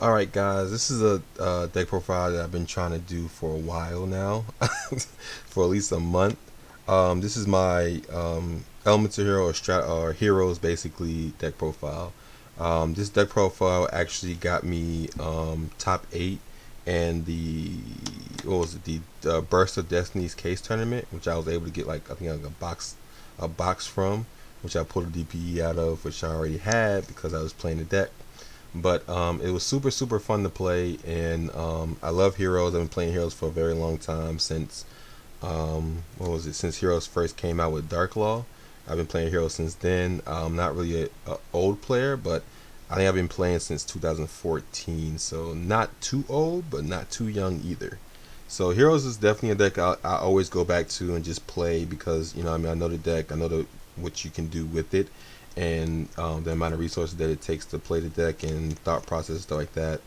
Alright guys, this is a deck profile that I've been trying to do for a while now, for at least a month. This is my Elemental Hero or Heroes basically deck profile. This deck profile actually got me top 8 and the what was it the Burst of Destiny's case tournament, which I was able to get like I think like a box from, which I pulled a DPE out of, which I already had because I was playing the deck. But it was super fun to play, and I love Heroes. I've been playing Heroes for a very long time since what was it? Since Heroes first came out with Dark Law. I've been playing Heroes since then. I'm not really a old player, but I think I've been playing since 2014, so not too old, but not too young either. So Heroes is definitely a deck I always go back to and just play because I mean I know the deck, I know what you can do with it, and the amount of resources that it takes to play the deck and thought process stuff like that.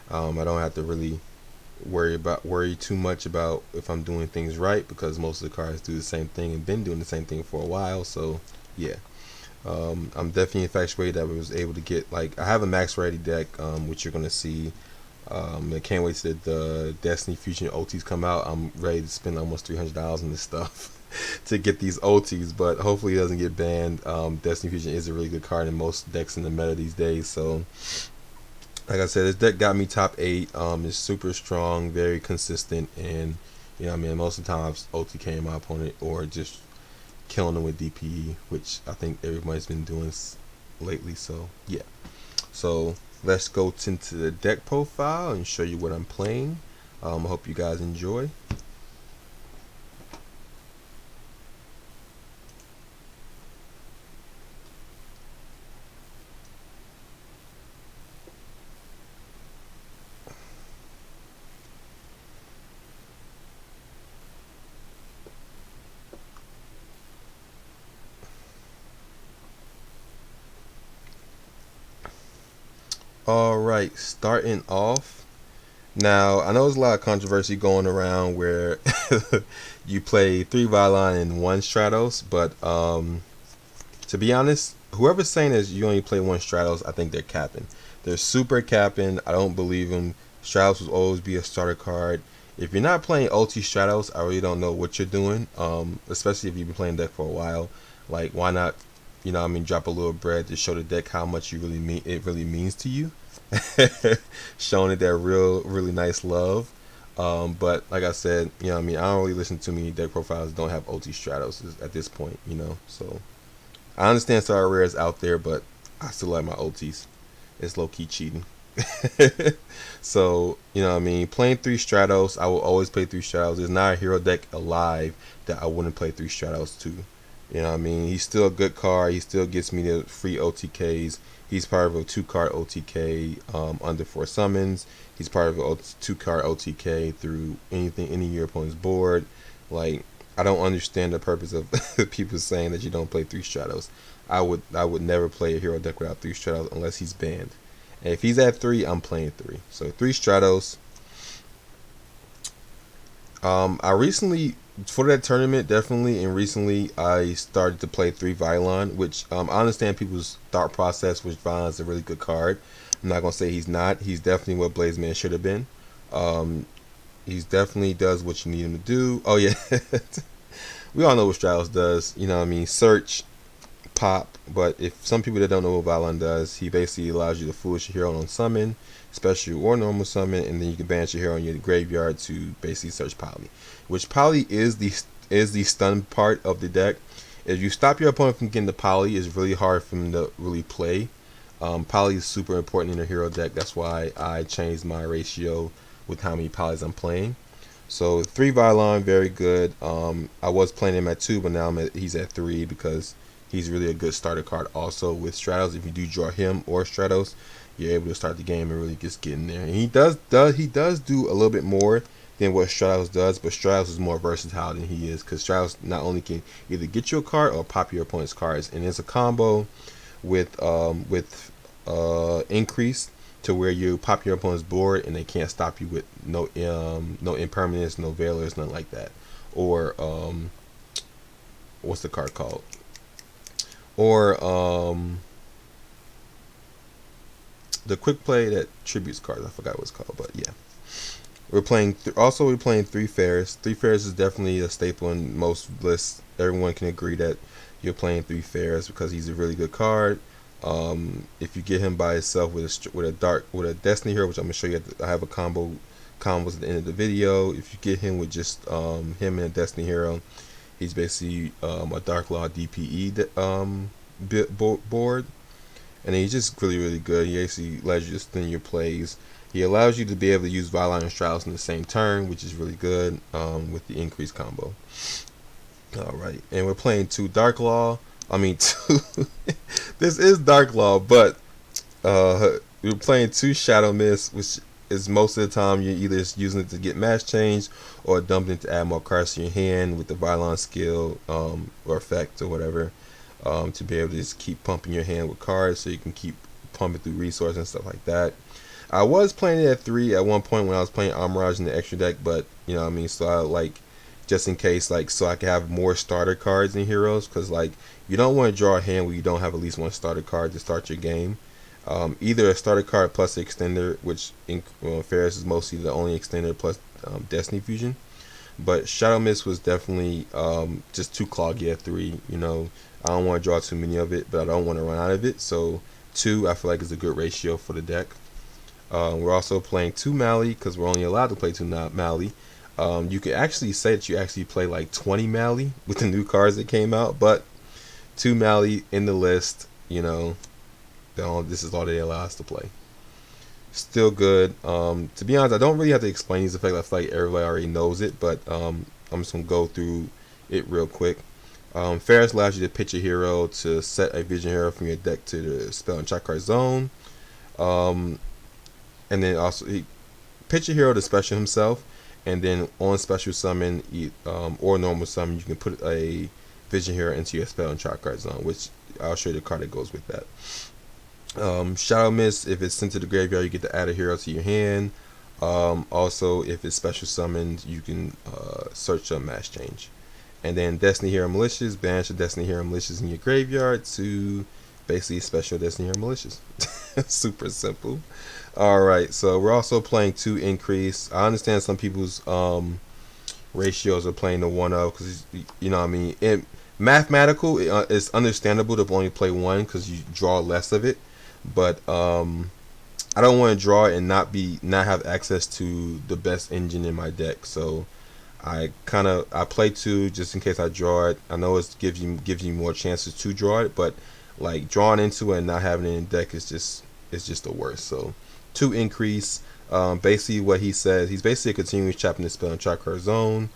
I don't have to really worry too much about if I'm doing things right because most of the cards do the same thing and been doing the same thing for a while. So yeah, I'm definitely infatuated that I was able to get like I have a max ready deck, which you're gonna see. I can't wait till the Destiny Fusion OTs come out. I'm ready to spend almost $300 on this stuff to get these OTs, but hopefully it doesn't get banned. Destiny Fusion is a really good card in most decks in the meta these days. So, like I said, this deck got me top 8. It's super strong, very consistent, and I mean, most of the time I've OTKing my opponent or just killing them with DPE, which I think everybody's been doing lately. So, yeah. So let's go into the deck profile and show you what I'm playing. I hope you guys enjoy. Alright, starting off. Now, I know there's a lot of controversy going around where you play 3 Vylon and 1 Stratos, but to be honest, whoever's saying is you only play 1 Stratos, I think they're capping. They're super capping. I don't believe them. Stratos will always be a starter card. If you're not playing OT Stratos, I really don't know what you're doing, especially if you've been playing deck for a while. Like, why not, I mean, drop a little bread to show the deck how much it really means to you. Showing it that really nice love. But like I said, I mean, I don't really listen to many deck profiles that don't have OT Stratos at this point, So I understand Star Rares out there, but I still like my OTs. It's low key cheating. So, what I mean, playing 3 Stratos, I will always play 3 Stratos. There's not a hero deck alive that I wouldn't play 3 Stratos to. You know what I mean? He's still a good card. He still gets me the free OTKs. He's part of a 2-card OTK under 4 summons. He's part of a 2-card OTK through any of your opponent's board. Like, I don't understand the purpose of people saying that you don't play 3 Stratos. I would never play a hero deck without 3 Stratos unless he's banned. And if he's at 3, I'm playing 3. So 3 Stratos. I recently, for that tournament, definitely, and recently I started to play 3 Vylon, which I understand people's thought process, which Vylon's a really good card. I'm not going to say he's not. He's definitely what Blazeman should have been. He's definitely does what you need him to do. Oh, yeah. We all know what Stratos does. You know what I mean? Search, pop. But if some people that don't know what Vylon does, he basically allows you to foolish your hero on summon, special or normal summon, and then you can banish your hero in your graveyard to basically search Poly, which Poly is the stun part of the deck. If you stop your opponent from getting the Poly, it's really hard for him to really play. Poly is super important in a hero deck. That's why I changed my ratio with how many Polys I'm playing. So 3 Vylon, very good. I was playing him at 2, but now he's at 3 because he's really a good starter card also with Stratos. If you do draw him or Stratos, you're able to start the game and really just get in there. And he does do a little bit more than what Stratos does, but Stratos is more versatile than he is because Stratos not only can either get you a card or pop your opponent's cards, and it's a combo with increase to where you pop your opponent's board and they can't stop you with no impermanence, no veilers, nothing like that. Or what's the card called? Or the quick play that tributes cards. I forgot what it's called, but yeah. We're playing. We're playing 3 Ferris. 3 Ferris is definitely a staple in most lists. Everyone can agree that you're playing 3 Ferris because he's a really good card. If you get him by himself with a Destiny hero, which I'm gonna show you, I have a combos at the end of the video. If you get him with just him and a Destiny hero, he's basically a Dark Law DPE board, and he's just really good. He actually allows you to spin your plays. He allows you to be able to use Violin and Stratos in the same turn, which is really good with the increased combo. Alright, and we're playing 2 Dark Law. I mean, 2. This is Dark Law, but we're playing 2 Shadow Mist, which is most of the time you're either using it to get match change or dumping it to add more cards to your hand with the Violin skill or effect or whatever, to be able to just keep pumping your hand with cards so you can keep pumping through resources and stuff like that. I was playing it at 3 at one point when I was playing Armirage in the extra deck, but you know what I mean, so I like, just in case, like, so I can have more starter cards in Heroes, because like you don't want to draw a hand where you don't have at least 1 starter card to start your game. Either a starter card plus the extender, which in Ferris is mostly the only extender plus Destiny Fusion. But Shadow Mist was definitely just too cloggy at 3. You know, I don't want to draw too many of it, but I don't want to run out of it. So 2, I feel like, is a good ratio for the deck. We're also playing 2 Mali because we're only allowed to play 2 Mali. You could actually say that you actually play like 20 Mali with the new cards that came out, but 2 Mali in the list, you know, this is all they allow us to play. Still good. To be honest, I don't really have to explain these effects. I feel like everybody already knows it, but I'm just going to go through it real quick. Ferris allows you to pitch a hero to set a vision hero from your deck to the spell and trap card zone. And then also he pitch a hero to special himself, and then on special summon or normal summon, you can put a vision hero into your spell and trap card zone, which I'll show you the card that goes with that. Shadow Mist, if it's sent to the graveyard, you get to add a hero to your hand. Also, if it's special summoned, you can search a match change. And then Destiny Hero Malicious, banish the Destiny Hero Malicious in your graveyard to basically special Destiny Hero Malicious. Super simple. Alright, so we're also playing 2 increase. I understand some people's ratios are playing the 1-0 because, you know what I mean, mathematical, it's understandable to only play 1 because you draw less of it, but I don't want to draw it and not have access to the best engine in my deck, so I play 2 just in case I draw it. I know it gives you more chances to draw it, but like drawing into it and not having it in deck is just the worst. So 2 increase. Basically what he says, he's basically a continuous trapping the spell and trap card zone.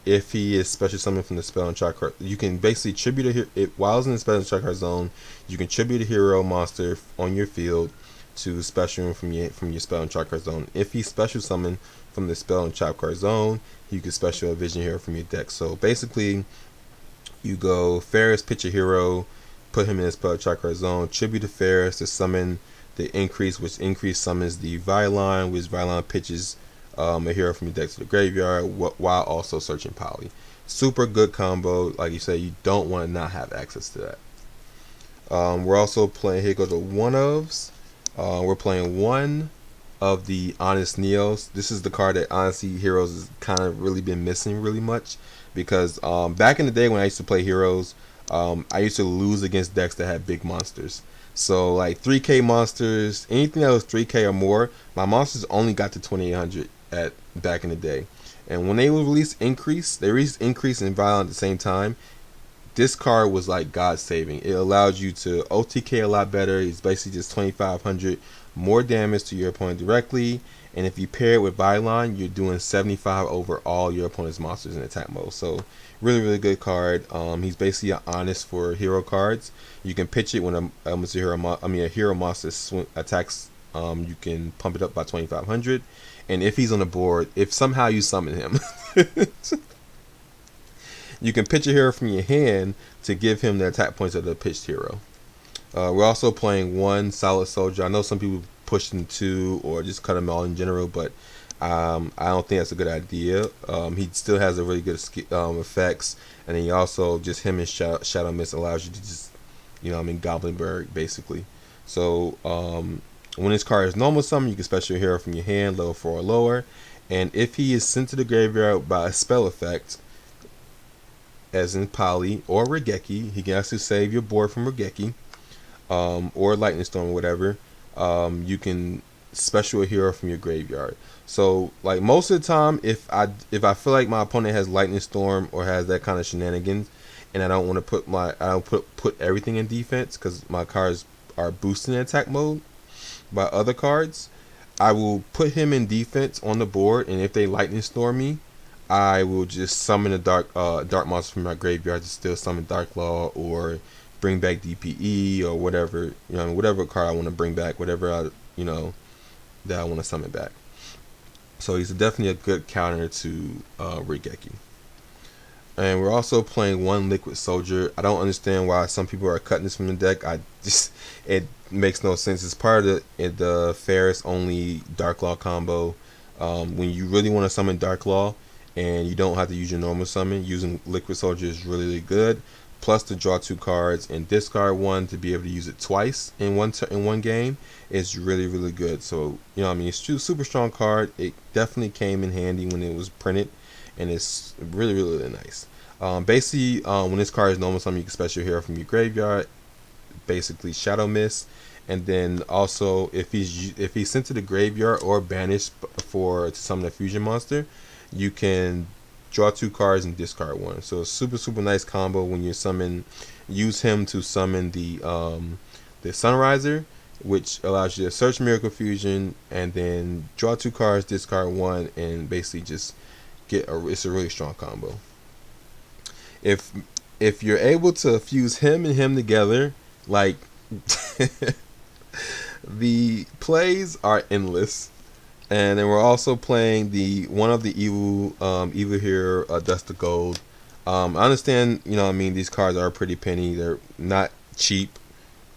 If he is special summoned from the spell and trap card, you can basically tribute while it's in the spell and trap card zone, you can tribute a hero monster on your field to special him from your spell and trap card zone. If he's special summoned from the spell and trap card zone, you can special a vision hero from your deck. So basically, you go Ferris, pitch a hero, put him in the spell and trap card zone, tribute to Ferris to summon the increase, which increase summons the Violin, which Violin pitches a hero from your deck to the graveyard while also searching Poly. Super good combo. Like you said, you don't want to not have access to that. We're also playing, here goes the 1-ofs. We're playing 1 of the Honest Neos. This is the card that honestly Heroes has kind of really been missing really much, because back in the day when I used to play Heroes, I used to lose against decks that had big monsters. So like 3K monsters, anything that was 3K or more, my monsters only got to 2800 at back in the day. And when they released Increase, they released Increase and Violent at the same time. This card was like God saving. It allowed you to OTK a lot better. It's basically just 2500 more damage to your opponent directly. And if you pair it with Violin, you're doing 75 over all your opponent's monsters in attack mode. So really good card. He's basically honest for hero cards. You can pitch it when a hero monster attacks. You can pump it up by 2500. And if he's on the board, if somehow you summon him, you can pitch a hero from your hand to give him the attack points of the pitched hero. We're also playing 1 Solid Soldier. I know some people push them 2 or just cut them all in general, but I don't think that's a good idea. He still has a really good effects, and then he also, just him and Shadow Mist allows you to just, you know, Goblinberg basically. So when this card is normal summon, you can special hero from your hand, level 4 or lower. And if he is sent to the graveyard by a spell effect, as in Poly or Regeki, he can actually save your board from Regeki, or Lightning Storm or whatever. You can special a hero from your graveyard. So like most of the time, if I feel like my opponent has Lightning Storm or has that kind of shenanigans, and I don't want to put everything in defense because my cards are boosting in attack mode by other cards, I will put him in defense on the board, and if they Lightning Storm me, I will just summon a dark monster from my graveyard to still summon Dark Law or bring back DPE or whatever, whatever card I want to bring back, whatever that I want to summon back. So he's definitely a good counter to Regeki. And we're also playing one Liquid Soldier. I don't understand why some people are cutting this from the deck. It makes no sense. It's part of the Ferris only Dark Law combo. When you really want to summon Dark Law and you don't have to use your normal summon, using Liquid Soldier is really, really good. Plus to draw 2 cards and discard 1 to be able to use it twice in one game is really, really good. So it's a super strong card. It definitely came in handy when it was printed, and it's really, really, really nice. Basically, when this card is normal summon, you can special hero from your graveyard, basically Shadow Mist, and then also if he's sent to the graveyard or banished to summon a fusion monster, you can draw 2 cards and discard 1. So super, super nice combo when you use him to summon the Sunriser, which allows you to search Miracle Fusion and then draw 2 cards, discard 1, and basically just it's a really strong combo. If you're able to fuse him and him together, like the plays are endless. And then we're also playing one of the evil here, Dust of Gold. I understand, these cards are pretty penny. They're not cheap,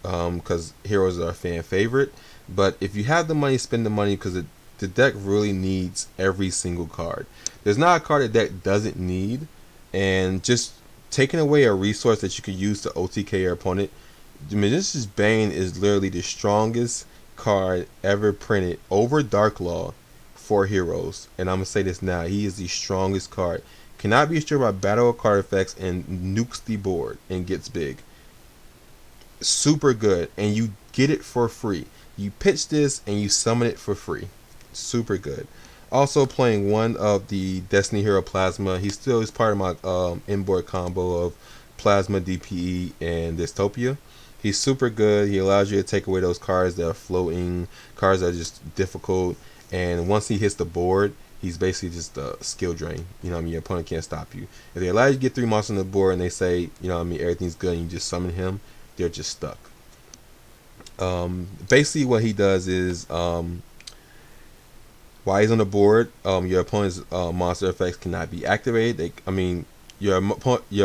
because Heroes are a fan favorite. But if you have the money, spend the money, because the deck really needs every single card. There's not a card the deck doesn't need, and just taking away a resource that you could use to OTK your opponent. Magician's Bane is literally the strongest card ever printed over Dark Law for Heroes, and I'm gonna say this now: he is the strongest card. Cannot be destroyed by battle or card effects and nukes the board and gets big. Super good, and you get it for free. You pitch this and you summon it for free. Super good. Also playing one of the Destiny Hero Plasma. He still is part of my inboard combo of Plasma, DPE, and Dystopia. He's super good. He allows you to take away those cards that are floating, cards that are just difficult. And once he hits the board, he's basically just a skill drain. Your opponent can't stop you. If they allow you to get 3 monsters on the board and they say, everything's good, and you just summon him, they're just stuck. Basically what he does is, while he's on the board, your opponent's monster effects cannot be activated. Your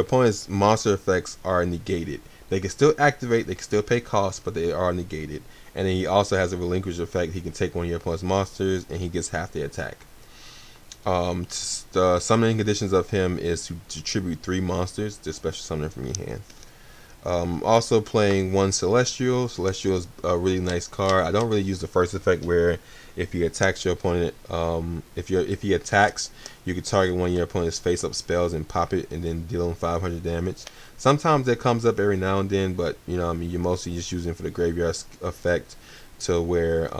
opponent's monster effects are negated. They can still activate, they can still pay costs, but they are negated. And then he also has a relinquish effect. He can take one of your opponent's monsters, and he gets half the attack. The summoning conditions of him is to tribute 3 monsters to special summon from your hand. Also playing one Celestial. Celestial is a really nice card. I don't really use the first effect where if he attacks your opponent, if he attacks, you can target one of your opponent's face-up spells and pop it, and then deal him 500 damage. Sometimes that comes up every now and then, but you're mostly just using it for the graveyard effect, to where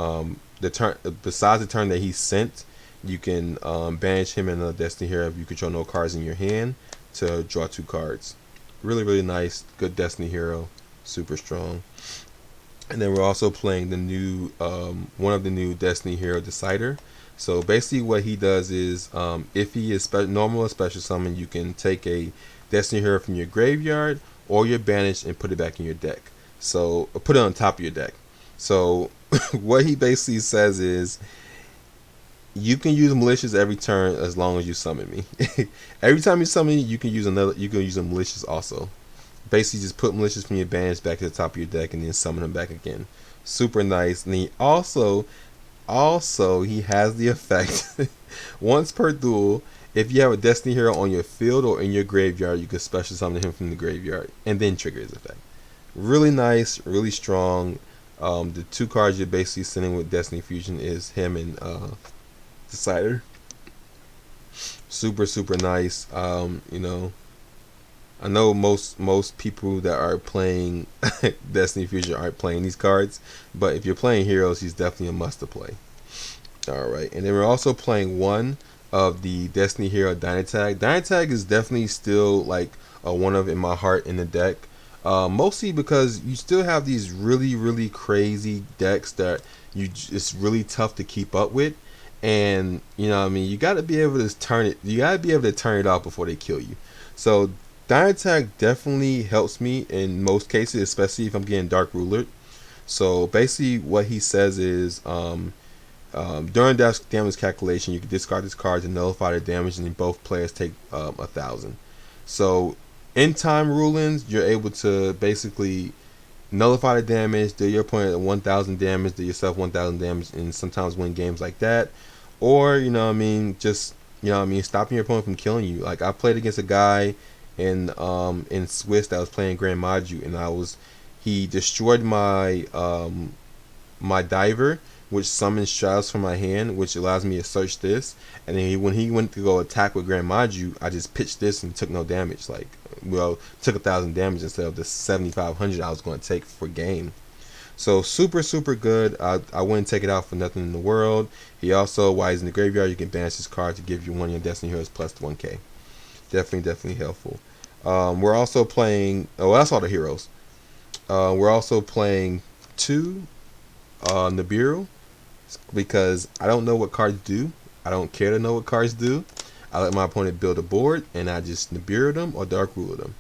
besides the turn that he's sent, you can banish him and a Destiny Hero if you control no cards in your hand to draw 2 cards. Really, really nice, good Destiny Hero, super strong. And then we're also playing the new one of the new Destiny Hero Decider. So basically what he does is, if he is normal or special summon, you can take a Destiny Hero from your graveyard or your banish and put it back in your deck. So put it on top of your deck. So what he basically says is, you can use malicious every turn as long as you summon me. Every time you summon me, you can use a malicious also. Basically just put malicious from your banish back to the top of your deck and then summon him back again. Super nice. And he also he has the effect once per duel. If you have a Destiny Hero on your field or in your graveyard, you can special summon him from the graveyard and then trigger his effect. Really nice, really strong. The two cards you're basically sending with Destiny Fusion is him and Decider. Super super nice. I know most people that are playing Destiny Fusion aren't playing these cards, but if you're playing Heroes, he's definitely a must to play. All right, and then we're also playing one of the Destiny Hero Dynatag. Dynatag is definitely still like a one of in my heart in the deck. Mostly because you still have these really crazy decks that it's really tough to keep up with, and what I mean, you got to be able to turn it. You got to be able to turn it off before they kill you. So Dynatag definitely helps me in most cases, especially if I'm getting Dark Ruler. So basically, what he says is, during damage calculation, you can discard this card to nullify the damage, and then both players take 1,000. So in time rulings, you're able to basically nullify the damage, do your opponent 1,000 damage, do yourself 1,000 damage, and sometimes win games like that. Or just stopping your opponent from killing you. Like I played against a guy in Swiss that was playing Grand Maju, and he destroyed my my diver, which summons Stratos from my hand, which allows me to search this. And then when he went to go attack with Grand Maju, I just pitched this and took no damage. Took 1,000 damage instead of the 7,500 I was going to take for game. So super good. I wouldn't take it out for nothing in the world. He also, while he's in the graveyard, you can banish this card to give you one of your Destiny Heroes plus 1k. Definitely helpful. We're also playing. Oh, that's all the heroes. We're also playing 2 Nibiru, because I don't know what cards do. I don't care to know what cards do. I let my opponent build a board, and I just Nibiru them or Dark Ruler them.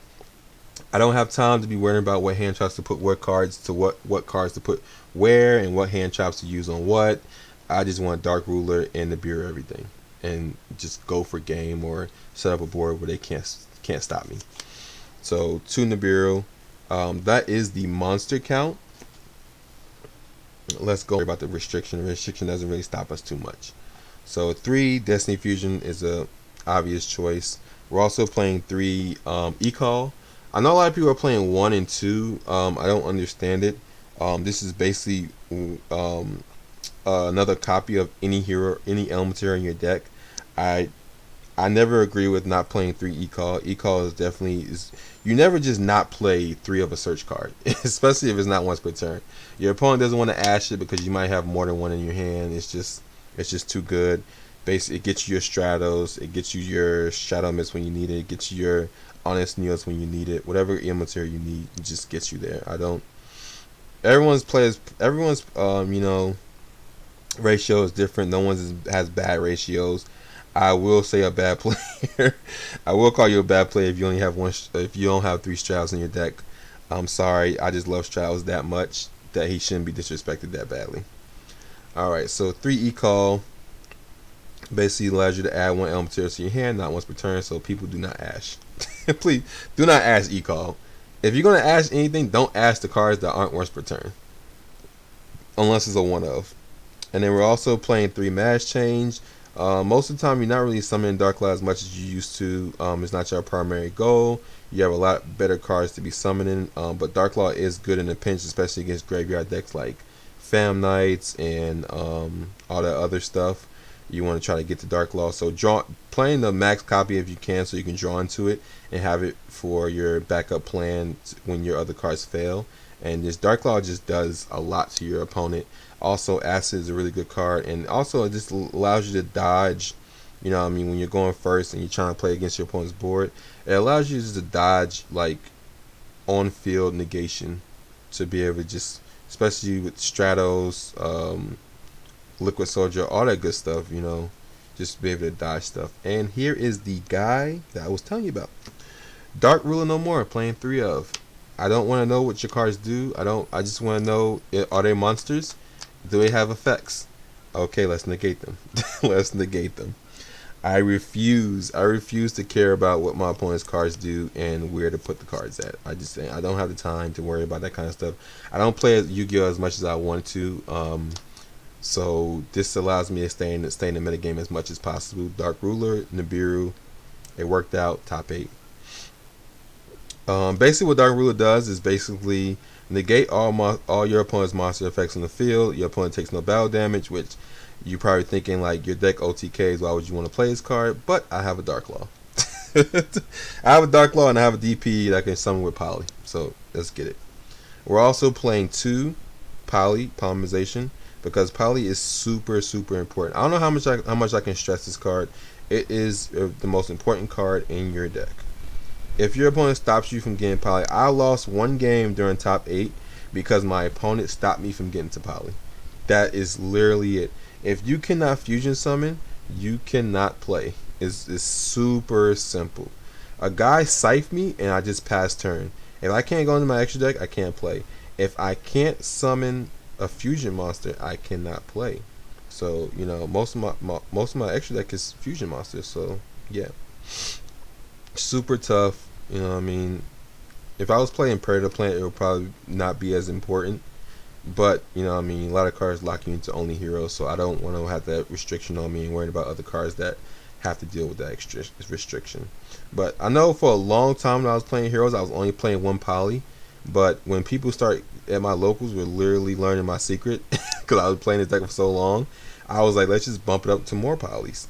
I don't have time to be worrying about what hand traps to put what cards to what cards to put where, and what hand traps to use on what. I just want Dark Ruler and Nibiru everything, and just go for game or set up a board where they can't stop me. So 2 Nibiru. That is the monster count. Let's go about the restriction. The restriction doesn't really stop us too much. So 3 Destiny Fusion is a obvious choice. We're also playing 3 E-Call. I know a lot of people are playing 1 and 2. I don't understand it. This is basically another copy of any hero, any element in your deck. I never agree with not playing 3 E-Call. E-Call is definitely you never just not play 3 of a search card, especially if it's not once per turn. Your opponent doesn't want to ash it because you might have more than one in your hand. It's just too good. Basically, it gets you your Stratos, it gets you your Shadow Mist when you need it, it gets you your Honest Neos when you need it. Whatever material you need, it just gets you there. Everyone's ratio is different. No one has bad ratios. I will say a bad player. I will call you a bad player if you only have if you don't have 3 Stratos in your deck. I'm sorry. I just love Stratos that much that he shouldn't be disrespected that badly. Alright, so 3 E-Call basically allows you to add 1 element material to your hand, not once per turn, so people do not ash. Please, do not ash E-Call. If you're going to ash anything, don't ash the cards that aren't once per turn. Unless it's a one of. And then we're also playing 3 Mass Change. Most of the time, you're not really summoning Dark Law as much as you used to. It's not your primary goal. You have a lot better cards to be summoning, but Dark Law is good in a pinch, especially against graveyard decks like Fam Knights and all that other stuff. You want to try to get to Dark Law, so playing the max copy if you can, so you can draw into it and have it for your backup plan when your other cards fail. And this Dark Law just does a lot to your opponent. Also, Acid is a really good card, and also it just allows you to dodge. When you're going first and you're trying to play against your opponent's board, it allows you just to dodge like on-field negation to be able to just, especially with Stratos, Liquid Soldier, all that good stuff. Just be able to dodge stuff. And here is the guy that I was telling you about. Dark Ruler no more. Playing 3 of. I don't want to know what your cards do. I just want to know, are they monsters? Do they have effects? Okay, let's negate them. Let's negate them. I refuse to care about what my opponent's cards do and where to put the cards at. I don't have the time to worry about that kind of stuff. I don't play Yu-Gi-Oh as much as I want to. So this allows me to stay in the metagame as much as possible. Dark Ruler, Nibiru, it worked out. Top 8. Basically what Dark Ruler does is basically Negate all your opponent's monster effects on the field. Your opponent takes no battle damage, which you're probably thinking like your deck OTKs. Why would you want to play this card? But I have a Dark Law. I have a Dark Law and I have a DP that can summon with Poly. So let's get it. We're also playing 2 Polymerization because Poly is super important. I don't know how much I can stress this card. It is the most important card in your deck. If your opponent stops you from getting Poly, I lost 1 game during top 8 because my opponent stopped me from getting to Poly. That is literally it. If you cannot fusion summon, you cannot play. It's super simple. A guy scythed me and I just passed turn. If I can't go into my extra deck, I can't play. If I can't summon a fusion monster, I cannot play. So most of my extra deck is fusion monsters. So yeah, super tough. You know what I mean? If I was playing Predator Plant, it would probably not be as important. But a lot of cards lock you into only heroes, so I don't want to have that restriction on me and worried about other cards that have to deal with that extra restriction. But I know for a long time when I was playing heroes, I was only playing 1 Poly. But when people start at my locals were literally learning my secret because I was playing this deck for so long, I was like, let's just bump it up to more Polys,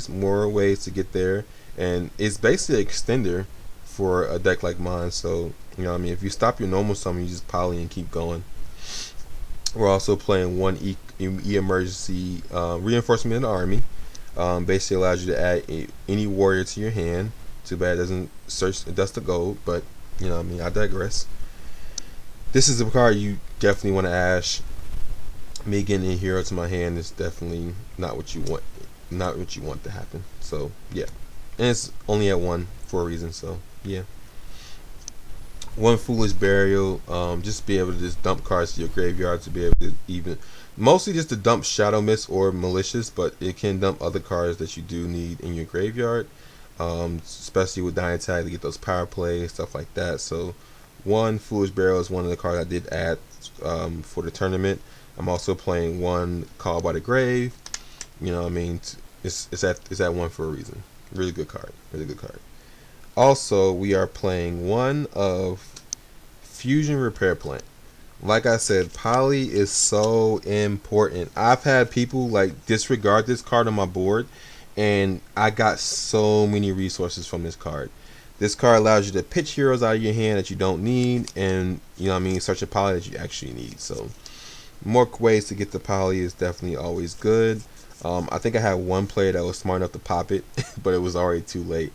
more ways to get there, and it's basically an extender for a deck like mine. So if you stop your normal summon, you just Poly and keep going. We're also playing 1 emergency reinforcement in the army. Basically allows you to add any warrior to your hand. Too bad it doesn't search dust of gold, but I digress. This is a card you definitely want to ash. Me getting a hero to my hand is definitely not what you want to happen. So yeah, and it's only at 1 for a reason. So yeah. 1 foolish burial, just be able to just dump cards to your graveyard to be able to mostly just to dump Shadow Mist or Malicious, but it can dump other cards that you do need in your graveyard, especially with Dying Tag to get those power plays, stuff like that. So 1 foolish burial is one of the cards I did add for the tournament. I'm also playing 1 Call by the Grave. It's at 1 for a reason. Really good card. Also, we are playing 1 of Fusion Repair Plant. Like I said, Poly is so important. I've had people disregard this card on my board, and I got so many resources from this card. This card allows you to pitch heroes out of your hand that you don't need, and search a Poly that you actually need. So more ways to get the Poly is definitely always good. I think I had 1 player that was smart enough to pop it, but it was already too late.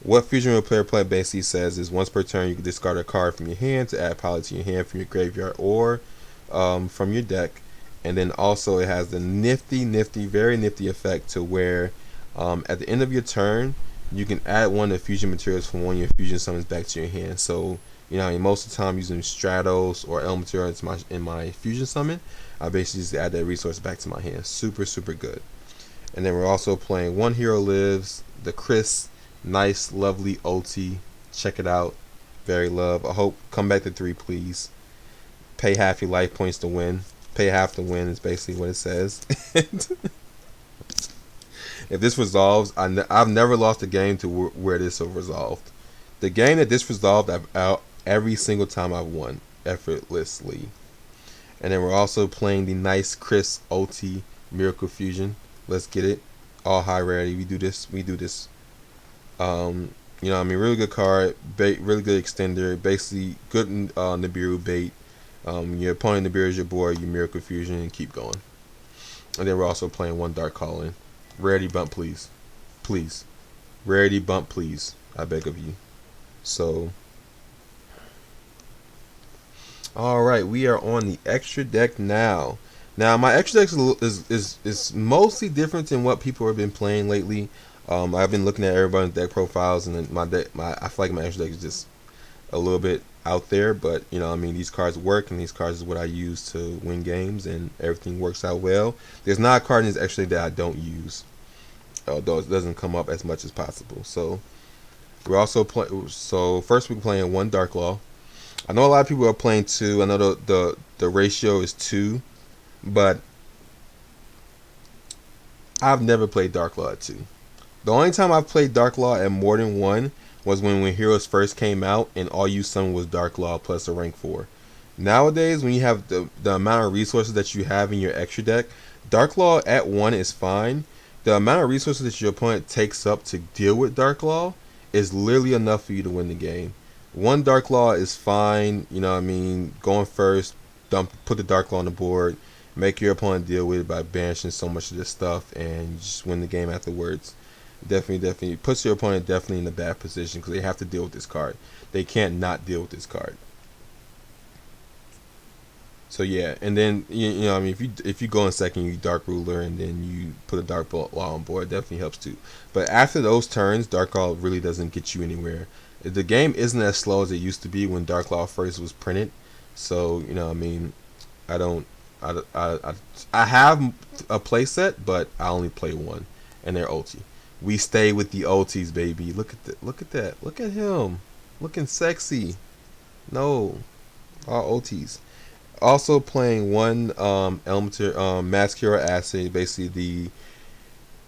What Fusion Repair Plant basically says is once per turn you can discard a card from your hand to add Poly to your hand from your graveyard or from your deck. And then also it has the very nifty effect to where at the end of your turn you can add 1 of the fusion materials from 1 of your fusion summons back to your hand. So most of the time using Stratos or L material in my fusion summon, I basically just add that resource back to my hand. Super good. And then we're also playing 1 Hero Lives, the Chris. Nice, lovely OT. Check it out. Very love. I hope come back to 3, please. Pay half your life points to win. Pay half to win is basically what it says. If this resolves, I've never lost a game to where this is resolved. The game that this resolved, every single time I've won effortlessly. And then we're also playing the nice Chris OT Miracle Fusion. Let's get it. All high rarity. We do this. Really good card, really good extender, basically good Nibiru bait. Your opponent Nibiru is your board, you Miracle Fusion, and keep going. And then we're also playing 1 Dark Calling. Rarity bump, please. Rarity bump, please. I beg of you. So, alright, we are on the extra deck now. Now, my extra deck is mostly different than what people have been playing lately. I've been looking at everybody's deck profiles, and then I feel like my extra deck is just a little bit out there, but these cards work, and these cards is what I use to win games, and everything works out well. There's not a card in this extra deck that I don't use, although it doesn't come up as much as possible. So we're also first we're playing 1 Dark Law. I know a lot of people are playing 2. I know the ratio is 2, but I've never played Dark Law at 2. The only time I've played Dark Law at more than 1 was when Heroes first came out and all you summoned was Dark Law plus a rank 4. Nowadays, when you have the amount of resources that you have in your extra deck, Dark Law at 1 is fine. The amount of resources that your opponent takes up to deal with Dark Law is literally enough for you to win the game. One Dark Law is fine, you know what I mean, going first, put the Dark Law on the board, make your opponent deal with it by banishing so much of this stuff, and you just win the game afterwards. Definitely puts your opponent definitely in a bad position because they have to deal with this card. They can't not deal with this card. So yeah, and then you know, I mean, if you go in second, you Dark Ruler, and then you put a Dark Law on board, it definitely helps too. But after those turns, Dark Law really doesn't get you anywhere. The game isn't as slow as it used to be when Dark Law first was printed. So you know, I mean, I don't, I have a playset, but I only play one, and they're OT. We stay with the OTs, baby. Look at that, look at him, looking sexy. No, all OTs. Also playing one Elemental Mask Hero Acid.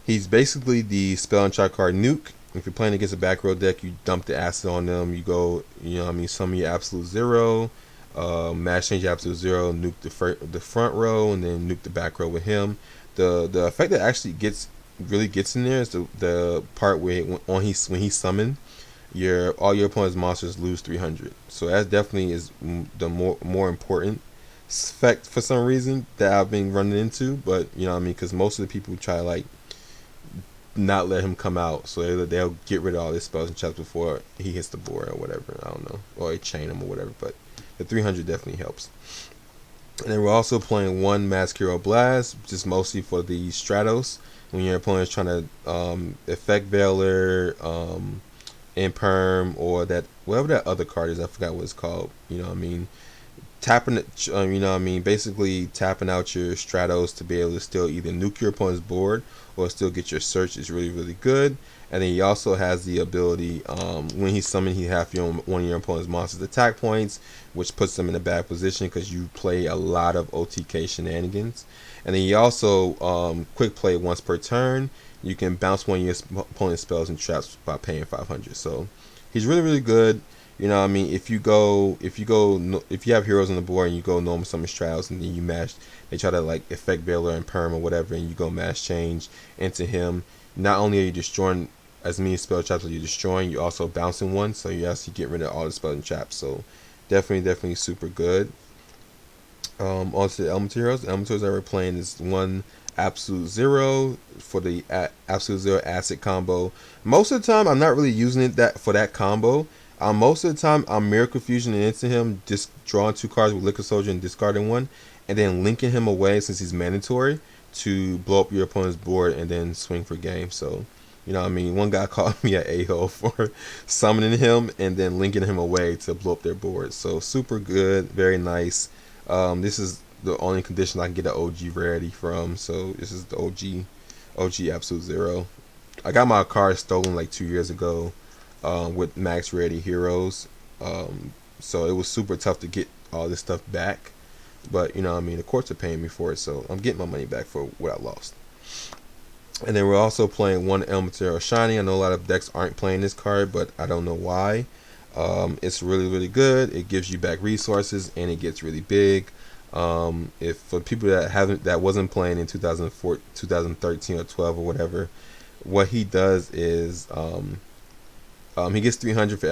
He's basically the spell and trap card nuke. If you're playing against a back row deck, you dump the acid on them. You go, you know what I mean, summon your absolute zero, mass change absolute zero, nuke the front row, and then nuke the back row with him. The effect that actually really gets in there is the part where when he's summoned, all your opponent's monsters lose 300. So that definitely is the more important effect for some reason that I've been running into. But you know what I mean, because most of the people try to like not let him come out, so they'll get rid of all his spells and traps before he hits the board or whatever. I don't know, or they chain him or whatever. But the 300 definitely helps. And then we're also playing one Mask Hero Blast, just mostly for the Stratos. When your opponent's trying to effect Veiler, Imperm, or that whatever that other card is, I forgot what it's called. You know what I mean? Tapping it, you know what I mean, basically tapping out your Stratos to be able to still either nuke your opponent's board or still get your search is really good. And then he also has the ability, when he's summoned, he have one of your opponent's monsters attack points, which puts them in a bad position because you play a lot of OTK shenanigans. And then he also quick play once per turn. You can bounce one of your opponent's spells and traps by paying 500. So he's really good. You know what I mean? If you have heroes on the board and you go normal summon Stratos and then you mash, they try to like effect Veiler and Perm or whatever, and you go mash change into him. Not only are you destroying as many spell traps as you're destroying, you're also bouncing one, so you actually get rid of all the spell and traps. So definitely super good. Also the Elemental Heroes. The Elemental Heroes that we're playing is one Absolute Zero for the Absolute Zero Acid combo. Most of the time, I'm not really using it for that combo. Most of the time, I'm Miracle Fusioning into him, just drawing 2 cards with Liquid Soldier and discarding one, and then linking him away since he's mandatory to blow up your opponent's board and then swing for game. So, you know what I mean? One guy called me an a-hole for summoning him and then linking him away to blow up their board. So, super good, very nice. This is the only condition I can get an OG rarity from. So, this is the OG Absolute Zero. I got my card stolen like 2 years ago. With max rarity heroes, so it was super tough to get all this stuff back, but you know what I mean, the courts are paying me for it, so I'm getting my money back for what I lost. And then we're also playing one Elemental Hero Shiny. I know a lot of decks aren't playing this card, but I don't know why. It's really good. It gives you back resources and it gets really big. If for people that wasn't playing in 2004, 2013 or 12 or whatever, what he does is he gets 300 for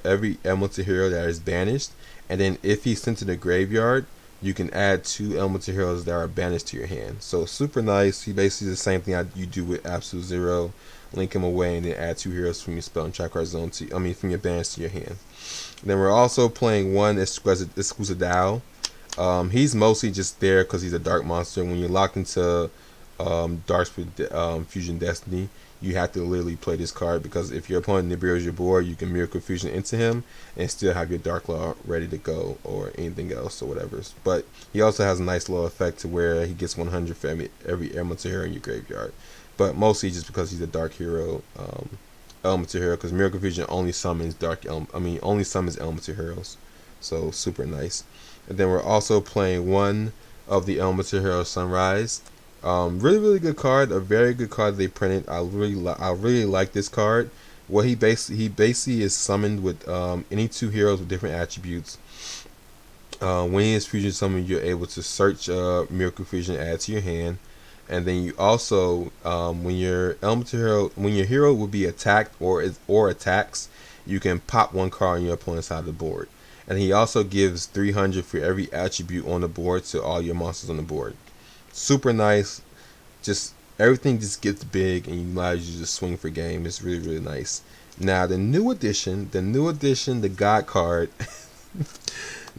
every Elemental Hero that is banished, and then if he's sent to the graveyard, you can add 2 Elemental Heroes that are banished to your hand. So super nice. He basically does the same thing you do with Absolute Zero, link him away, and then add 2 heroes from your spell and trap card zone from your banish to your hand. Then we're also playing one Exclusive. He's mostly just there because he's a dark monster. When you're locked into Dark Fusion Destiny, you have to literally play this card because if your opponent Nibiru's your board, you can Miracle Fusion into him and still have your Dark Law ready to go or anything else or whatever. But he also has a nice little effect to where he gets 100 for every Elemental Hero in your graveyard. But mostly just because he's a Dark Hero, Elemental Hero, because Miracle Fusion only summons Elemental Heroes. So super nice. And then we're also playing one of the Elemental Hero Sunrise. Really good card, a very good card they printed. I really like this card. What he basically is summoned with any 2 heroes with different attributes. When he is fusion summoned, you're able to search Miracle Fusion, add to your hand, and then you also, when your elemental hero, when your hero will be attacked or attacks, you can pop one card on your opponent's side of the board. And he also gives 300 for every attribute on the board to all your monsters on the board. Super nice. Just everything just gets big and allows you to swing for game. It's really, really nice. Now the new edition, the God card,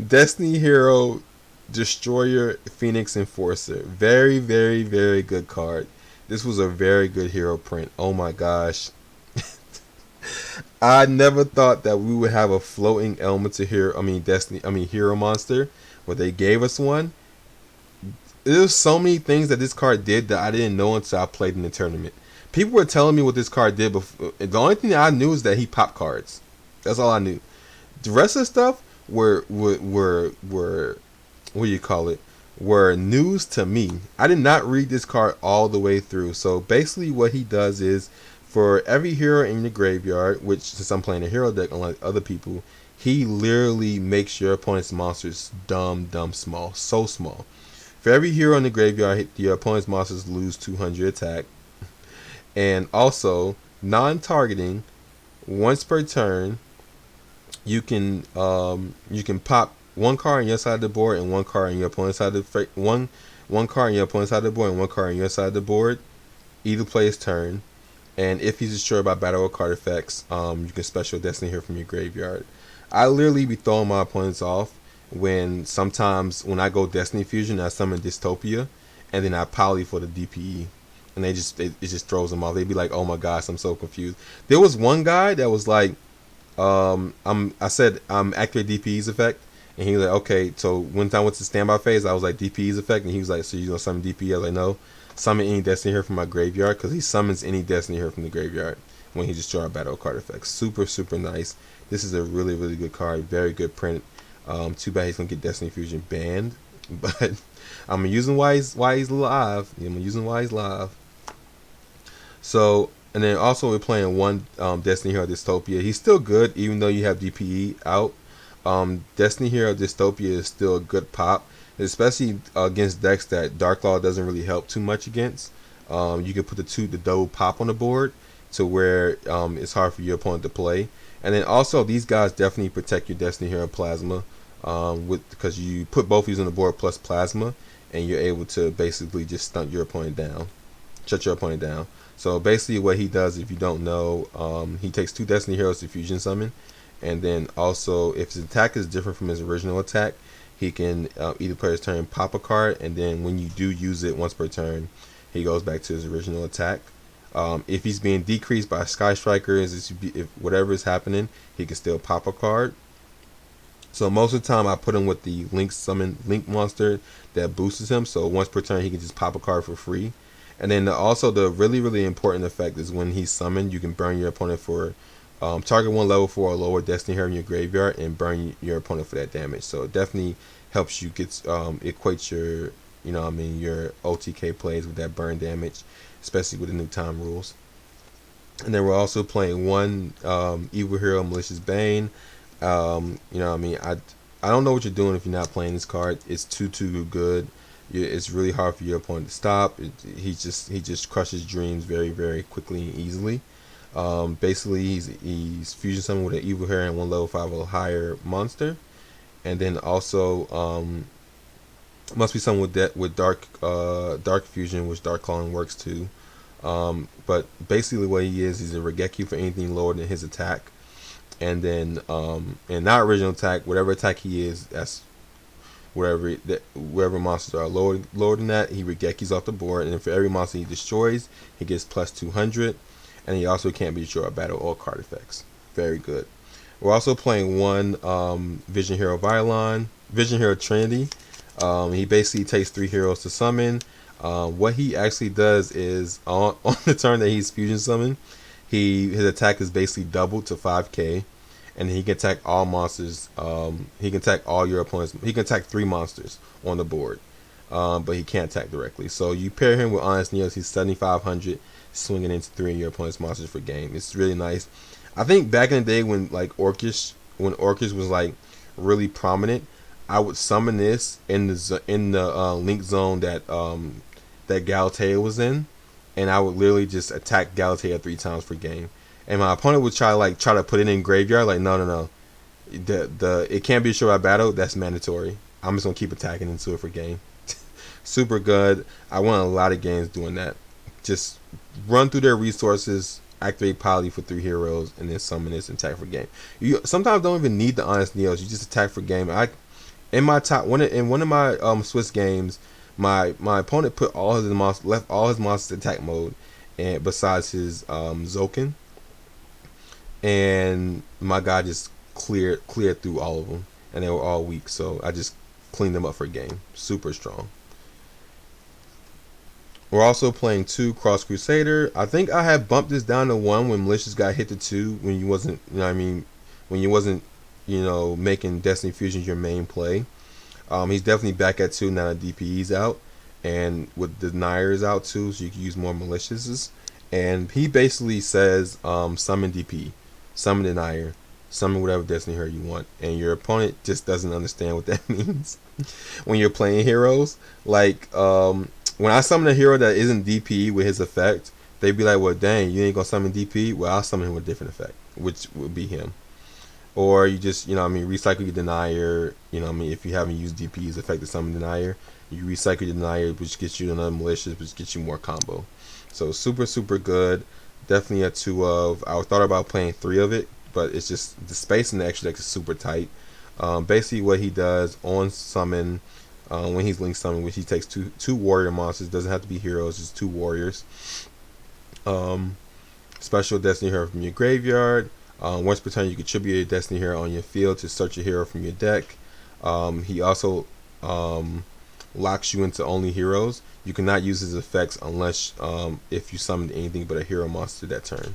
Destiny Hero Destroyer Phoenix Enforcer. Very, very, very good card. This was a very good hero print. Oh my gosh. I never thought that we would have a floating elemental hero, hero monster, but they gave us one. There's so many things that this card did that I didn't know until I played in the tournament. People were telling me what this card did before. The only thing I knew is that he popped cards. That's all I knew. The rest of the stuff were what do you call it? Were news to me. I did not read this card all the way through. So basically what he does is, for every hero in the graveyard, which since I'm playing a hero deck unlike other people, he literally makes your opponent's monsters dumb small. So small. For every hero in the graveyard, your opponent's monsters lose 200 attack. And also, non-targeting, once per turn, you can pop one card on your side of the board and one card on your opponent's side of the one card on your opponent's side of the board and one card on your side of the board. Either player's turn. And if he's destroyed by battle or card effects, you can special Destiny here from your graveyard. I literally be throwing my opponents off sometimes when I go Destiny Fusion, I summon Dystopia, and then I poly for the DPE, and it just throws them off. They'd be like, "Oh my gosh, I'm so confused." There was one guy that was like, I said activate DPE's effect, and he was like, "Okay." So when I went to standby phase, I was like DPE's effect, and he was like, "So you gonna summon DPE?" I was like, "No, summon any Destiny here from my graveyard," because he summons any Destiny here from the graveyard when he destroys battle card effects. Super, super nice. This is a really, really good card. Very good print. Too bad he's gonna get Destiny Fusion banned, but I'm using why he's live. I'm using why he's live. So, and then also we're playing one Destiny Hero Dystopia. He's still good even though you have DPE out. Destiny Hero Dystopia is still a good pop, especially against decks that Dark Law doesn't really help too much against. You can put the double pop on the board to where it's hard for your opponent to play. And then also these guys definitely protect your Destiny Hero Plasma, because you put both of these on the board plus Plasma, and you're able to basically just stunt your opponent down, shut your opponent down. So basically what he does, if you don't know, he takes 2 Destiny Heroes to fusion summon, and then also if his attack is different from his original attack, he can either player's turn pop a card, and then when you do use it once per turn, he goes back to his original attack. If he's being decreased by Sky Strikers, if whatever is happening, he can still pop a card. So most of the time I put him with the Link monster that boosts him, so once per turn he can just pop a card for free. And then also the really, really important effect is when he's summoned, you can burn your opponent for target 1 level 4 or lower Destiny Hero in your graveyard and burn your opponent for that damage. So it definitely helps you equate your your OTK plays with that burn damage, especially with the new time rules. And then we're also playing one Evil Hero Malicious Bane. I don't know what you're doing if you're not playing this card. It's too good. It's really hard for your opponent to stop. He just crushes dreams very, very quickly and easily. Basically he's fusion summoned with an Evil Hero and 1 level 5 or higher monster, and then also must be someone with dark fusion, which Dark Clawing works too. But basically what he's a Regeki for anything lower than his attack, and then and not original attack, whatever attack he is, that's wherever monsters are lower than that, he Regekis off the board, and then for every monster he destroys, he gets plus 200, and he also can't be destroyed by battle or card effects. Very good. We're also playing one Vision Hero Vision Hero Trinity. He basically takes 3 heroes to summon. What he actually does is on the turn that he's fusion summoned, his attack is basically doubled to 5k, and he can attack all monsters. He can attack all your opponents. He can attack 3 monsters on the board, but he can't attack directly. So you pair him with Honest Neos, he's 7500, swinging into 3 of your opponent's monsters for game. It's really nice. I think back in the day when Orcish was like really prominent, I would summon this in the link zone that that Galatea was in, and I would literally just attack Galatea 3 times per game. And my opponent would try to put it in graveyard. Like, no, no, no. The it can't be a short battle. That's mandatory. I'm just gonna keep attacking into it for game. Super good. I won a lot of games doing that. Just run through their resources, activate Poly for 3 heroes, and then summon this and attack for game. You sometimes don't even need the Honest Neos. You just attack for game. In my top in one of my Swiss games, my opponent put all his monsters, left all his monsters attack mode, and besides his Zokin, and my guy just cleared through all of them, and they were all weak. So I just cleaned them up for a game. Super strong. We're also playing 2 Cross Crusader. I think I had bumped this down to 1 when Malicious got hit to 2 when you wasn't, you know what I mean, when you wasn't, you know, making Destiny Fusions your main play. He's definitely back at 2 now that DPE's out, and with Deniers out too, so you can use more Maliciouses. And he basically says, summon DP, summon Denier, summon whatever Destiny hero you want, and your opponent just doesn't understand what that means when you're playing heroes. Like, when I summon a hero that isn't DP with his effect, they'd be like, well, dang, you ain't gonna summon DP? Well, I'll summon him with a different effect, which would be him. Or you just, you know what I mean, recycle your Denier, you know what I mean, if you haven't used DP's effect to summon Denier, you recycle your Denier, which gets you another Malicious, which gets you more combo. So super, super good. Definitely a 2 of. I thought about playing 3 of it, but it's just, the space in the extra deck is super tight. Basically what he does on summon, when he's link summon, which he takes two warrior monsters, doesn't have to be heroes, just 2 warriors. Special Destiny hero from your graveyard. Once per turn, you contribute a Destiny hero on your field to search a hero from your deck. He also locks you into only heroes. You cannot use his effects unless if you summoned anything but a hero monster that turn.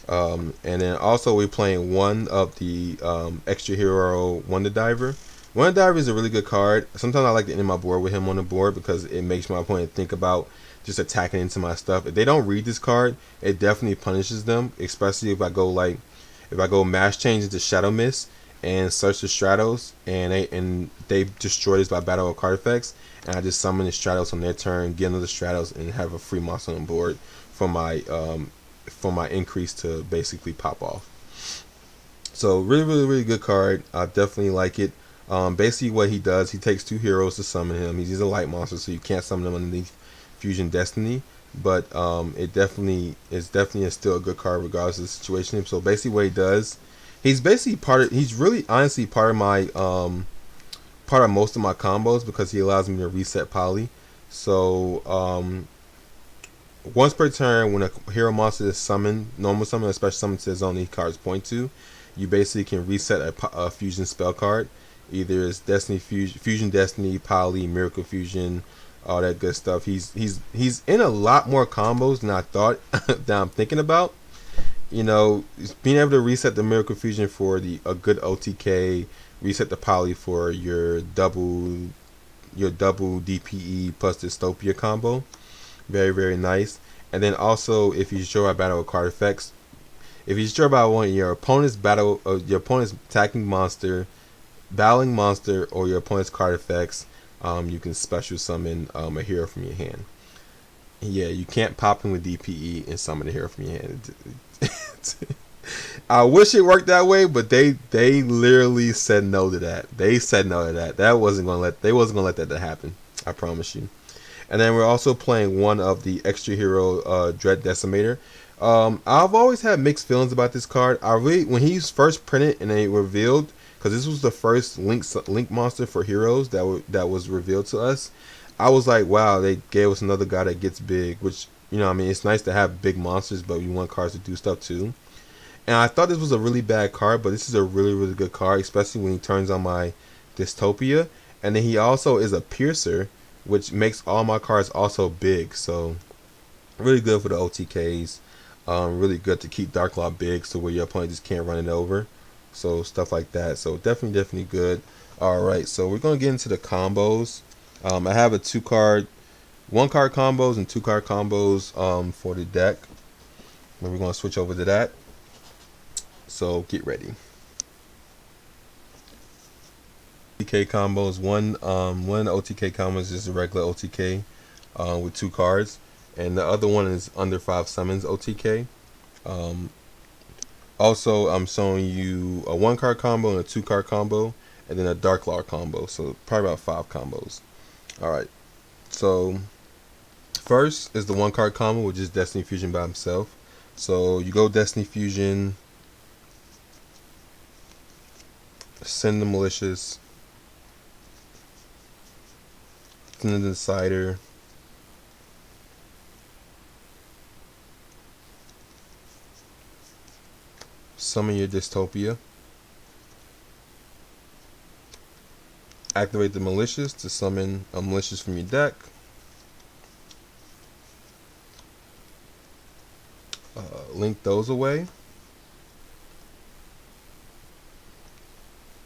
And then also we're playing 1 of the extra hero Wonder Diver. Wonder Diver is a really good card. Sometimes I like to end my board with him on the board because it makes my opponent think about just attacking into my stuff. If they don't read this card, it definitely punishes them, especially if I go mash change into Shadow Mist and search the Stratos, and they destroy this by battle of card effects, and I just summon the Stratos on their turn, get another Stratos, and have a free monster on board for my increase to basically pop off. So really, really, really good card. I definitely like it. Basically what he does, he takes 2 heroes to summon him. He's a light monster, so you can't summon him underneath Fusion Destiny, but it definitely is still a good card regardless of the situation. So basically what he does, he's really honestly part of my part of most of my combos because he allows me to reset poly. So once per turn, when a hero monster is summoned, normal summon or special summon to his own, these cards point to, you basically can reset a fusion spell card. Either it's Destiny Fusion Destiny, Poly, Miracle Fusion, all that good stuff. He's in a lot more combos than I thought that I'm thinking about. You know, being able to reset the Miracle Fusion for a good OTK, reset the Poly for your double DPE plus Dystopia combo. Very, very nice. And then also, if you destroy a battle with card effects, if you destroy by one your opponent's attacking monster, battling monster, or your opponent's card effects, you can special summon a hero from your hand. Yeah, you can't pop in with DPE and summon a hero from your hand. I wish it worked that way, but they literally said no to that. They said no to that. They wasn't gonna let that happen. I promise you. And then we're also playing 1 of the extra hero Dread Decimator. I've always had mixed feelings about this card. When he's first printed and they revealed, because this was the first link monster for heroes that was revealed to us, I was like, wow, they gave us another guy that gets big, which, you know, I mean, it's nice to have big monsters, but you want cards to do stuff too. And I thought this was a really bad card, but this is a really, really good card, especially when he turns on my Dystopia. And then he also is a piercer, which makes all my cards also big. So really good for the OTKs. Really good to keep Dark Law big, so where your opponent just can't run it over. So stuff like that. So definitely good. Alright, so we're going to get into the combos. I have a 1-card combos and 2-card combos for the deck. And we're going to switch over to that. So get ready. OTK combos. One OTK combo is just a regular OTK with 2 cards, and the other one is under 5 summons OTK. Also, I'm showing you a 1-card combo and a 2-card combo, and then a Dark Law combo. So probably about 5 combos. All right. So first is the 1-card combo, which is Destiny Fusion by himself. So you go Destiny Fusion, send the malicious, send the decider, summon your dystopia, activate the malicious to summon a malicious from your deck, link those away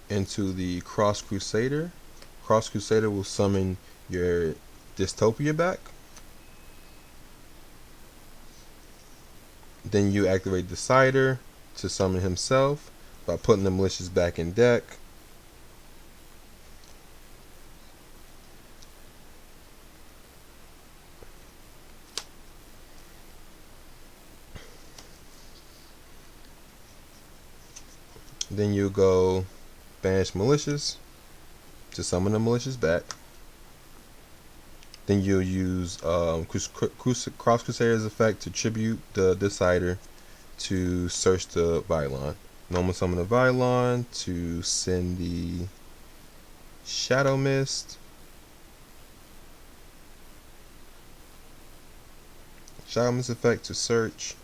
into the Cross Crusader. Cross Crusader will summon your dystopia back. Then you activate Decider to summon himself by putting the malicious back in deck. Then you go banish malicious to summon the malicious back. Then you'll use Cross Crusader's effect to tribute the Decider to search the Vylon. Normal summon the Vylon to send the Shadow Mist. Shadow Mist effect to search.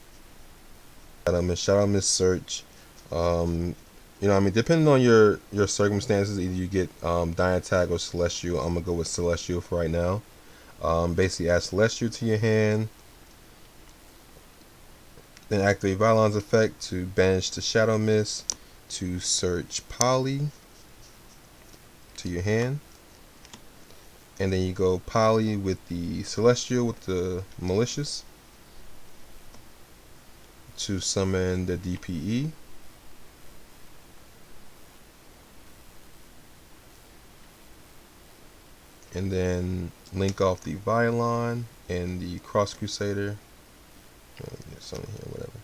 Shadow Mist search. You know, I mean, depending on your circumstances, either you get Dying Tag or Celestial. I'm gonna go with Celestial for right now. Basically, add Celestial to your hand. Then activate Vylon's effect to banish the Shadow Mist to search Poly to your hand. And then you go Poly with the Celestial with the Malicious to summon the DPE. And then link off the Vylon and the Cross Crusader, something here, whatever,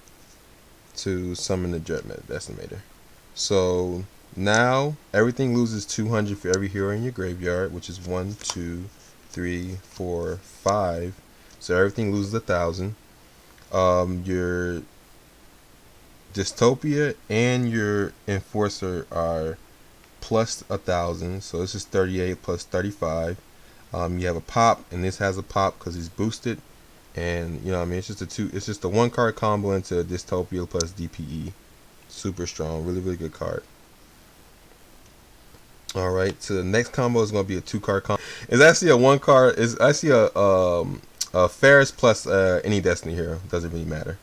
to summon the Dreadmet Estimator. So now everything loses 200 for every hero in your graveyard, which is 1, 2, 3, 4, 5. So everything loses 1,000. Your Dystopia and your Enforcer are plus 1,000, so this is 38 plus 35. You have a pop, and this has a pop because he's boosted, and you know what I mean. It's just a 1-card combo into Dystopia plus DPE. Super strong, really good card. All right, so the next combo is going to be a 2-card combo. It's actually a 1-card. It's actually a Ferris plus any Destiny hero. Doesn't really matter.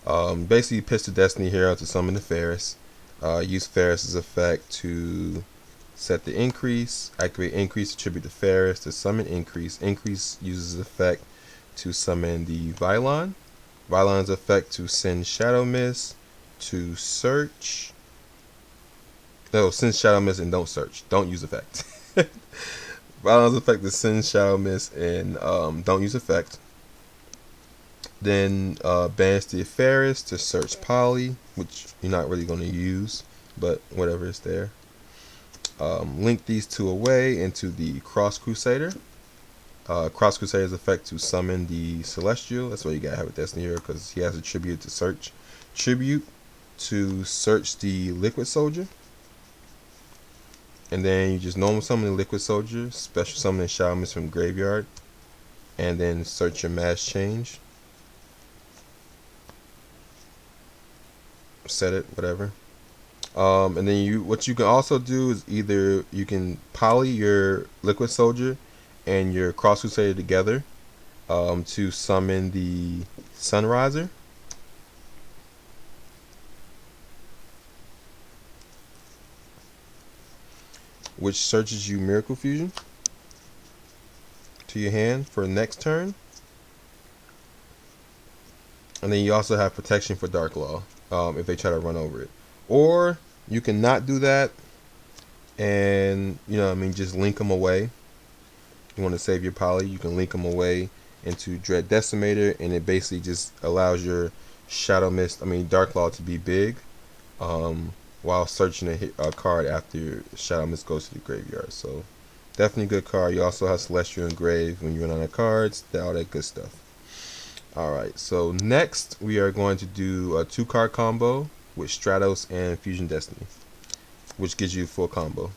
Basically, you pitch the Destiny hero to summon the Ferris. Use Ferris's effect to set the increase, activate increase, attribute to Ferris to summon increase. Increase uses effect to summon the Vylon. Vylon's effect to send Shadow Mist to search. No, send Shadow Mist and don't search. Don't use effect. Vylon's effect to send Shadow Mist and don't use effect. Then banish the Ferris to search Poly, which you're not really going to use, but whatever is there. Link these two away into the Cross Crusader. Cross Crusader's effect to summon the Celestial. That's why you gotta have a Destiny hero, because he has a tribute to search. Tribute to search the Liquid Soldier. And then you just normal summon the Liquid Soldier, special summon the Shadow Mist from graveyard, and then search your Mass Change. Set it, whatever. And then what you can also do is either you can poly your Liquid Soldier and your Cross Crusader together to summon the Sunriser. Which searches you Miracle Fusion to your hand for next turn. And then you also have protection for Dark Law if they try to run over it. Or you can not do that and you know what I mean, just link them away. You want to save your poly, you can link them away into Dread Decimator, and it basically just allows your Shadow Mist, I mean Dark Law, to be big, while searching a card after Shadow Mist goes to the graveyard. So definitely a good card. You also have Celestial Engrave when you run out of cards, all that good stuff. Alright, so next we are going to do a 2-card combo with Stratos and Fusion Destiny, which gives you full combo.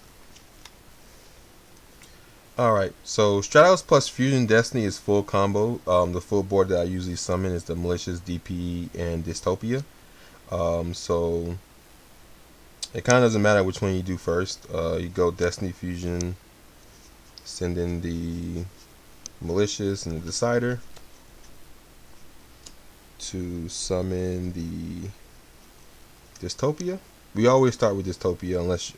Alright, so Stratos plus Fusion Destiny is full combo. The full board that I usually summon is the Malicious, DPE, and Dystopia. So it kind of doesn't matter which one you do first. You go Destiny Fusion, send in the Malicious and the Decider to summon the Dystopia. We always start with Dystopia unless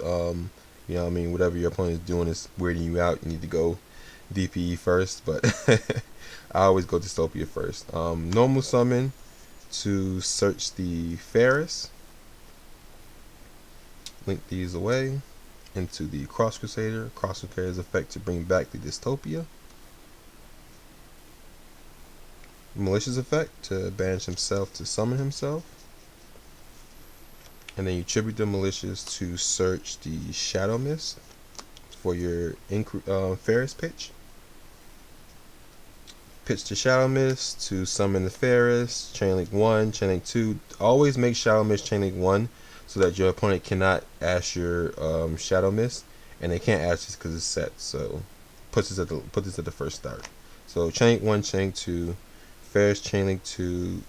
you know what I mean, whatever your opponent is doing is weirding you out, you need to go DPE first, but I always go Dystopia first. Normal summon to search the HEROS. Link these away into the Cross Crusader. Cross Crusader's effect to bring back the Dystopia. Malicious effect to banish himself to summon himself. And then you tribute the Malicious to search the Shadow Mist for your HEROS pitch. Pitch the Shadow Mist to summon the HEROS. Chainlink 1, Chainlink 2. Always make Shadow Mist Chainlink 1 so that your opponent cannot ash your Shadow Mist, and they can't ash this because it's set. So put this at the first start. So Chainlink 1, Chainlink 2, HEROS Chainlink 2,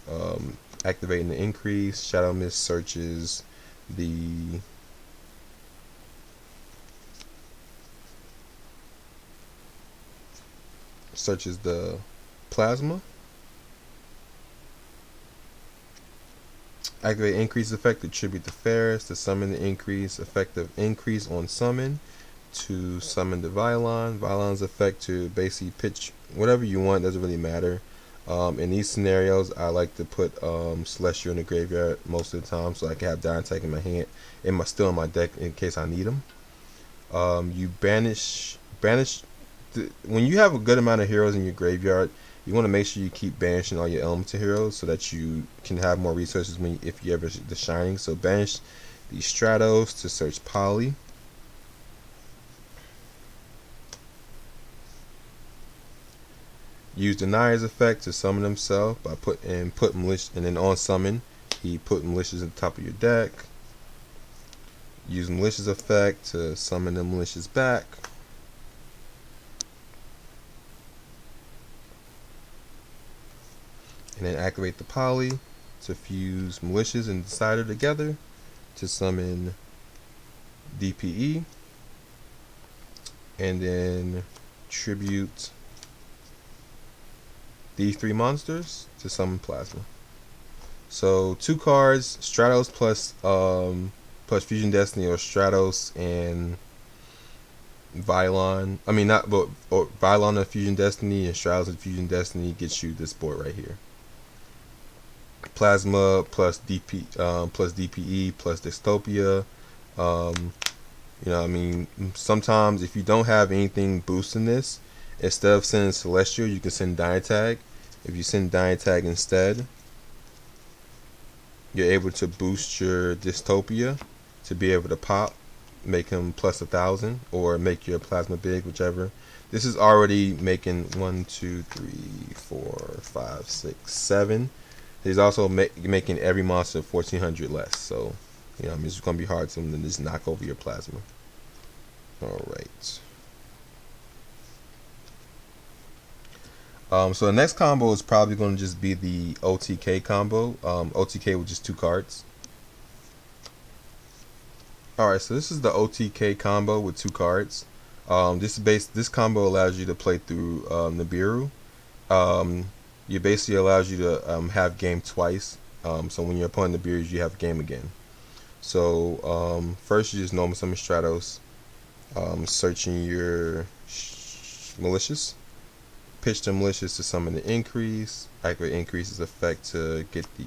activating the increase. Shadow Mist searches the plasma. Activate increase effect to tribute the HEROS to summon the increase. Effective increase on summon to summon the Violon. Violon's effect to basically pitch whatever you want, doesn't really matter. In these scenarios, I like to put Celestial in the graveyard most of the time, so I can have Dynatek in my hand, still in my deck in case I need them. You banish. When you have a good amount of heroes in your graveyard, you want to make sure you keep banishing all your elemental heroes so that you can have more resources if you ever the Shining. So banish the Stratos to search Poly. Use Denier's effect to summon himself by put Malicious, and then on summon he put Malicious at the top of your deck. Use Malicious effect to summon the Malicious back. And then activate the Poly to fuse Malicious and Decider together to summon DPE. And then tribute these 3 monsters to summon Plasma. So 2 cards, Stratos plus Fusion Destiny, or Stratos and Violon. I mean or Violon and Fusion Destiny and Stratos and Fusion Destiny gets you this board right here. Plasma plus DPE plus Dystopia. You know what I mean, sometimes if you don't have anything boosting this, instead of sending Celestial, you can send Dynatek. If you send Dynatek instead, you're able to boost your Dystopia to be able to pop, make him plus 1,000, or make your Plasma big, whichever. This is already making 1, 2, 3, 4, 5, 6, 7. He's also making every monster 1,400 less. So, you know, I mean, it's going to be hard for him to just knock over your Plasma. Alright. So the next combo is probably going to just be the OTK combo. OTK with just 2 cards. Alright, so this is the OTK combo with 2 cards. This combo allows you to play through Nibiru. It basically allows you to have game twice. So when your opponent Nibiru's, you have game again. So first you just normal summon Stratos, searching your Malicious. Pitch the Malicious to summon the increase. Activate increase's effect to get the.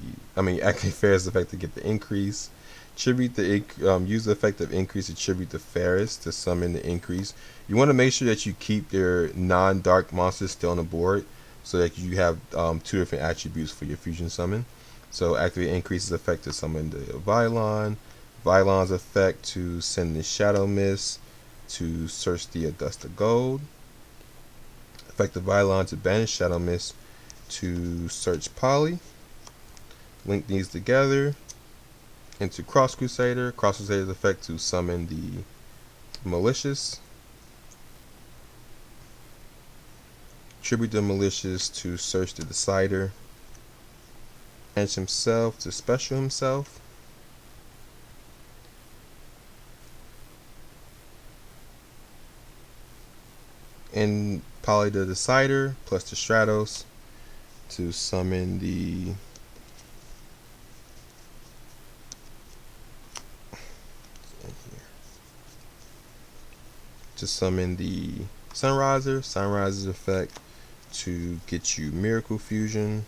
Activate Fair's effect to get the increase. Tribute the use the effect of increase to tribute the fairest to summon the increase. You want to make sure that you keep their non-dark monsters still on the board, so that you have 2 different attributes for your fusion summon. So activate increases effect to summon the Vylon. Vylon's effect to send the Shadow Mist to search the Dust of Gold. Effect of Vylon to banish Shadow Mist to search Poly. Link these together into Cross Crusader. Cross Crusader's effect to summon the Malicious. Tribute the Malicious to search the Decider. Banish himself to special himself. And Poly the Decider plus the Stratos to summon the Sunriser. Sunriser's effect to get you Miracle Fusion.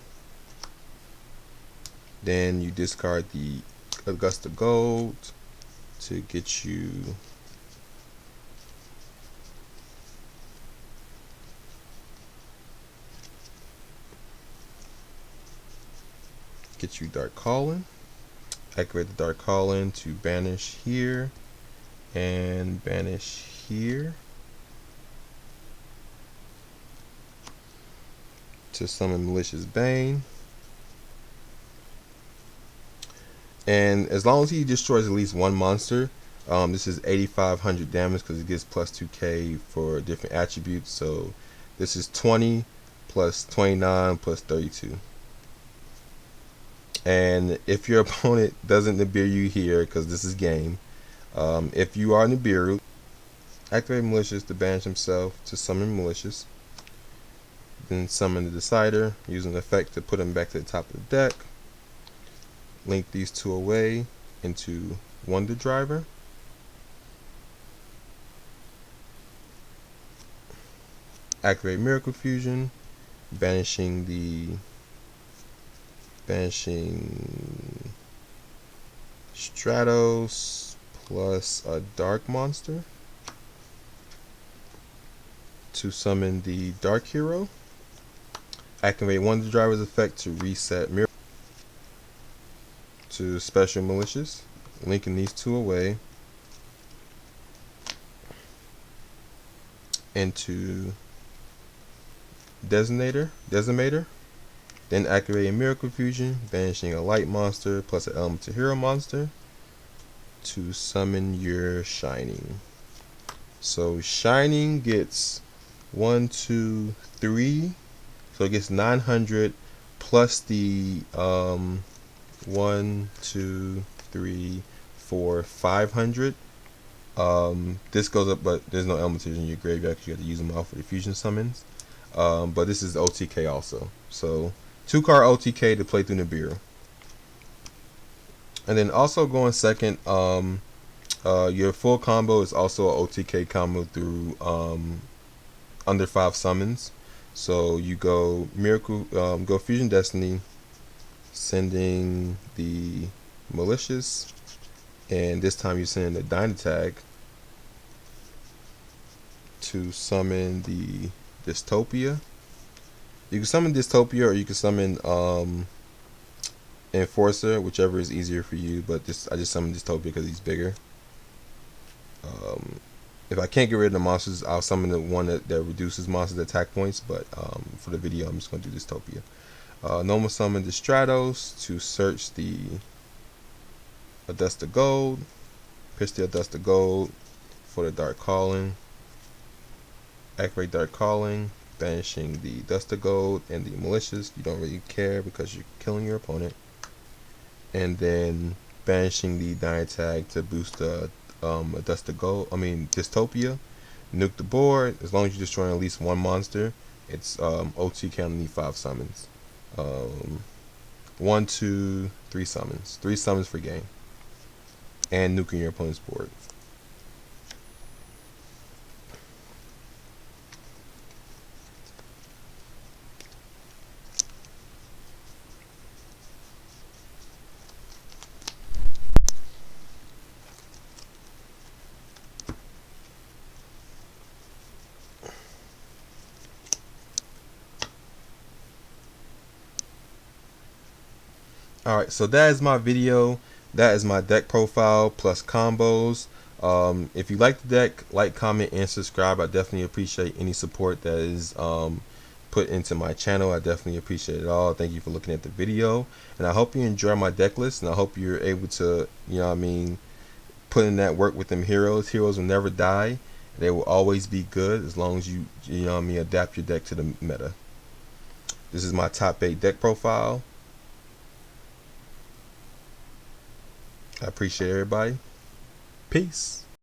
Then you discard the Augusta Gold to get you Dark Calling. Activate the Dark Calling to banish here and banish here to summon Malicious Bane. And as long as he destroys at least one monster, this is 8,500 damage because it gets plus 2k for different attributes. So this is 20 plus 29 plus 32. And if your opponent doesn't Nibiru you here, because this is game, if you are Nibiru, activate Malicious to banish himself to summon Malicious. Then summon the Decider using the effect to put him back to the top of the deck. Link these 2 away into Wonder Driver. Activate Miracle Fusion, banishing Stratos plus a Dark Monster to summon the Dark Hero. Activate Wonder Driver's effect to reset Miracle to Special Malicious, linking these 2 away into Decimator. Then activate a Miracle Fusion, banishing a Light Monster plus an Elemental Hero monster to summon your Shining. So Shining gets 1, 2, 3, so it gets 900 plus the 1, 2, 3, 4, 500. This goes up, but there's no elementals in your graveyard because you have to use them all for the fusion summons. But this is OTK also. So 2-card OTK to play through Nibiru. And then also going second, your full combo is also an OTK combo through under 5 summons. So you go go Fusion Destiny, sending the Malicious, and this time you send the Dynatag to summon the Dystopia. You can summon Dystopia or you can summon Enforcer, whichever is easier for you, but I just summoned Dystopia because he's bigger. If I can't get rid of the monsters, I'll summon the one that reduces monsters' attack points, but for the video I'm just going to do Dystopia. Normal summon the Stratos to search the Augusta Gold, pitch the Augusta Gold for the Dark Calling. Activate Dark Calling, banishing the Augusta Gold and the Malicious. You don't really care because you're killing your opponent. And then banishing the Dynatag to boost the Dystopia. Nuke the board. As long as you're destroying at least one monster, it's OTK on the 5 summons. 1, 2, 3 summons. 3 summons for game. And nuking your opponent's board. Alright, so that is my video. That is my deck profile plus combos. If you like the deck, like, comment, and subscribe. I definitely appreciate any support that is put into my channel. I definitely appreciate it all. Thank you for looking at the video. And I hope you enjoy my deck list, and I hope you're able to, you know what I mean, put in that work with them heroes. Heroes will never die. They will always be good as long as you know what I mean, adapt your deck to the meta. This is my top 8 deck profile. I appreciate everybody. Peace.